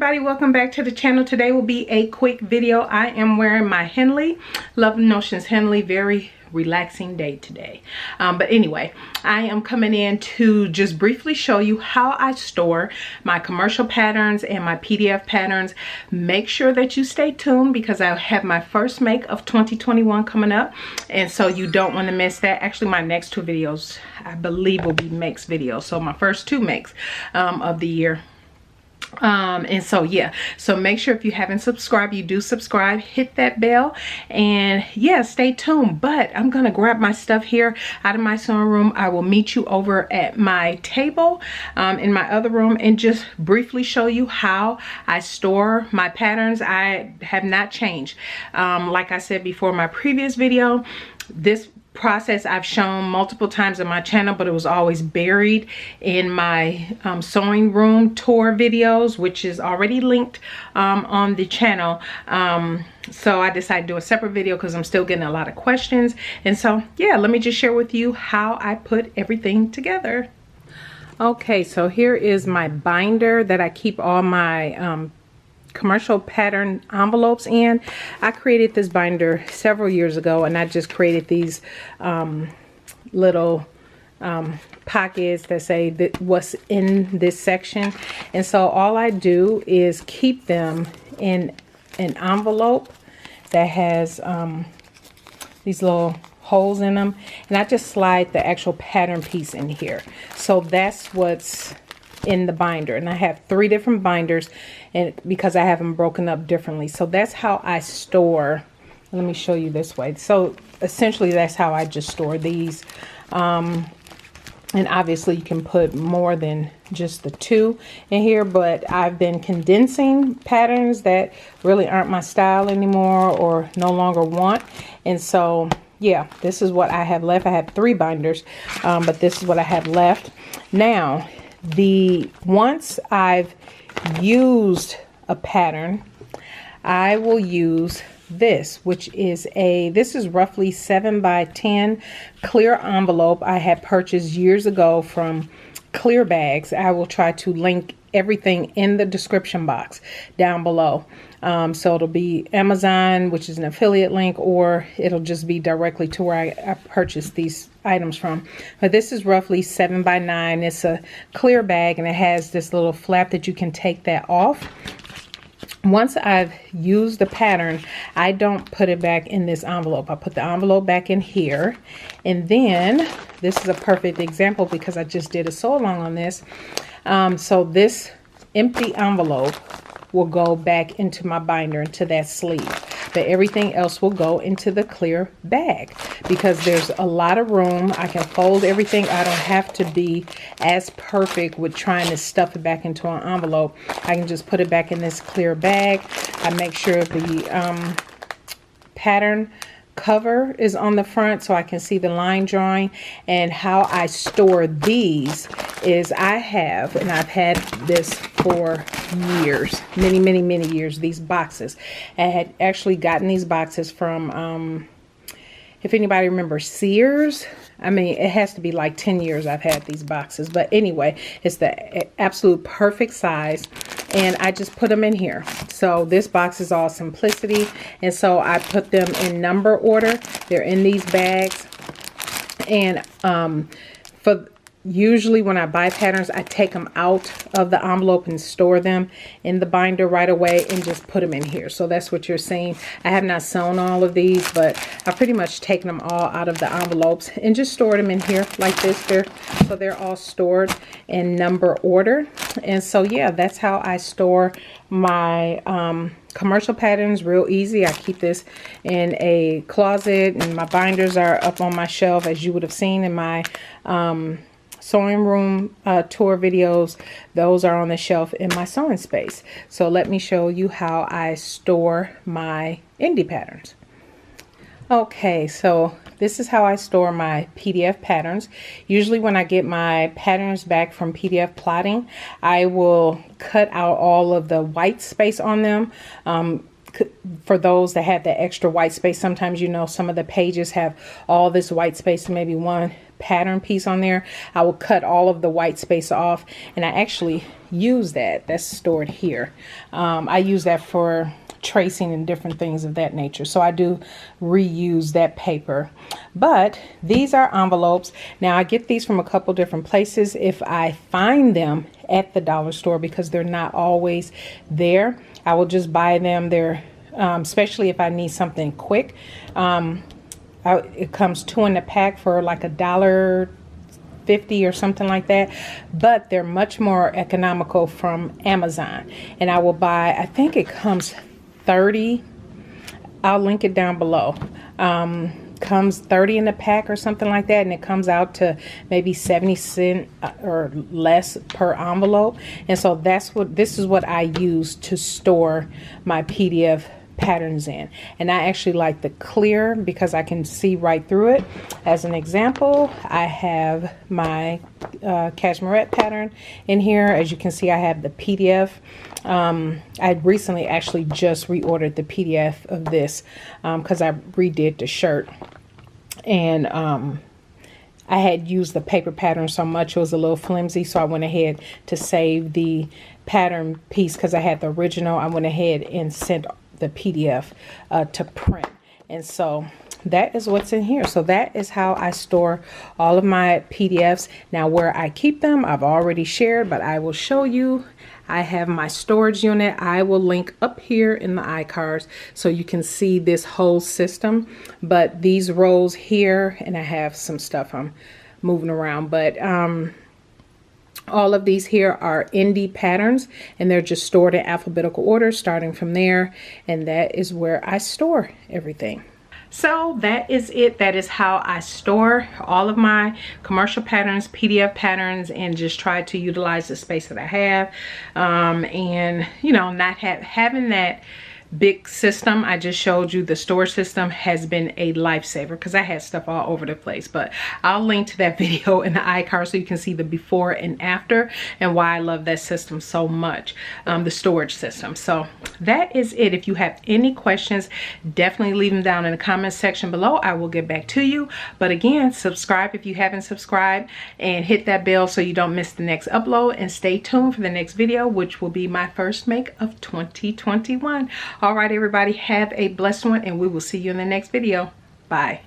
everybody, welcome back to the channel. Today will be a quick video. I am wearing my Henley Love Notions Henley, very relaxing day today. But anyway, I am coming in to just briefly show you how I store my commercial patterns and my PDF patterns. Make sure that you stay tuned because I have my first make of 2021 coming up, and so you don't want to miss that. Actually, my next two videos I believe will be makes videos, so my first two makes of the year. And so yeah, so make sure if you haven't subscribed, you do subscribe, hit that bell, and yeah, stay tuned. But I'm gonna grab my stuff here out of my sewing room. I will meet you over at my table in my other room and just briefly show you how I store my patterns. I have not changed. Like I said before in my previous video, this process I've shown multiple times on my channel, but it was always buried in my sewing room tour videos, which is already linked on the channel. So I decided to do a separate video because I'm still getting a lot of questions. And so yeah, let me just share with you how I put everything together. Okay, so here is my binder that I keep all my commercial pattern envelopes in. I created this binder several years ago, and I just created these little pockets that say that what's in this section. And so all I do is keep them in an envelope that has these little holes in them, and I just slide the actual pattern piece in here. So that's what's in the binder, and I have 3 different binders, and because I have them broken up differently. So that's how I store. Let me show you this way. So essentially that's how I just store these, and obviously you can put more than just the 2 in here, but I've been condensing patterns that really aren't my style anymore or no longer want. And so yeah, this is what I have left. I have 3 binders, but this is what I have left now. Once I've used a pattern, I will use this, which is this is roughly 7 by 10 clear envelope I had purchased years ago from Clear Bags. I will try to link everything in the description box down below. So it'll be Amazon, which is an affiliate link, or it'll just be directly to where I purchased these items from. But this is roughly 7 by 9. It's a clear bag, and it has this little flap that you can take that off. Once I've used the pattern, I don't put it back in this envelope. I put the envelope back in here, and then this is a perfect example because I just did a sew along on this. So this empty envelope will go back into my binder, into that sleeve, but everything else will go into the clear bag because there's a lot of room. I can fold everything. I don't have to be as perfect with trying to stuff it back into an envelope. I can just put it back in this clear bag. I make sure the pattern cover is on the front so I can see the line drawing. And how I store these is I've had this for years, many years, these boxes. I had actually gotten these boxes from if anybody remembers Sears. I mean, it has to be like 10 years I've had these boxes, but anyway, it's the absolute perfect size, and I just put them in here. So this box is all simplicity, and so I put them in number order. They're in these bags, and usually when I buy patterns, I take them out of the envelope and store them in the binder right away and just put them in here. So that's what you're seeing. I have not sewn all of these, but I've pretty much taken them all out of the envelopes and just stored them in here like this. So they're all stored in number order. And so yeah, that's how I store my commercial patterns. Real easy. I keep this in a closet, and my binders are up on my shelf, as you would have seen in my sewing room tour videos. Those are on the shelf in my sewing space. So let me show you how I store my indie patterns. Okay, so this is how I store my PDF patterns. Usually when I get my patterns back from PDF plotting, I will cut out all of the white space on them. for those that have that extra white space. Sometimes, you know, some of the pages have all this white space and maybe one pattern piece on there. I will cut all of the white space off, and I actually use that. That's stored here. I use that for tracing and different things of that nature. So I do reuse that paper. But these are envelopes. Now I get these from a couple different places if I find them at the dollar store, because they're not always there. I will just buy them there, especially if I need something quick. It comes 2 in the pack for like $1.50 or something like that, but they're much more economical from Amazon. And I will buy, I think it comes 30. I'll link it down below. Comes 30 in the pack or something like that, and it comes out to maybe 70 cents or less per envelope. And so this is what I use to store my PDF patterns in. And I actually like the clear because I can see right through it. As an example, I have my cashmere pattern in here. As you can see, I have the PDF. I recently actually just reordered the PDF of this because I redid the shirt, and I had used the paper pattern so much it was a little flimsy, so I went ahead to save the pattern piece because I had the original. I went ahead and sent the PDF to print, and so that is what's in here. So that is how I store all of my PDFs. Now where I keep them, I've already shared, but I will show you. I have my storage unit. I will link up here in the iCards so you can see this whole system. But these rows here, and I have some stuff I'm moving around, but all of these here are indie patterns, and they're just stored in alphabetical order starting from there, and that is where I store everything. So that is it. That is how I store all of my commercial patterns, PDF patterns, and just try to utilize the space that I have. And you know, not having that big system I just showed you, the storage system, has been a lifesaver because I had stuff all over the place. But I'll link to that video in the iCard so you can see the before and after and why I love that system so much, the storage system. So that is it. If you have any questions, definitely leave them down in the comment section below. I will get back to you. But again, subscribe if you haven't subscribed, and hit that bell so you don't miss the next upload, and stay tuned for the next video, which will be my first make of 2021. All right, everybody, have a blessed one, and we will see you in the next video. Bye.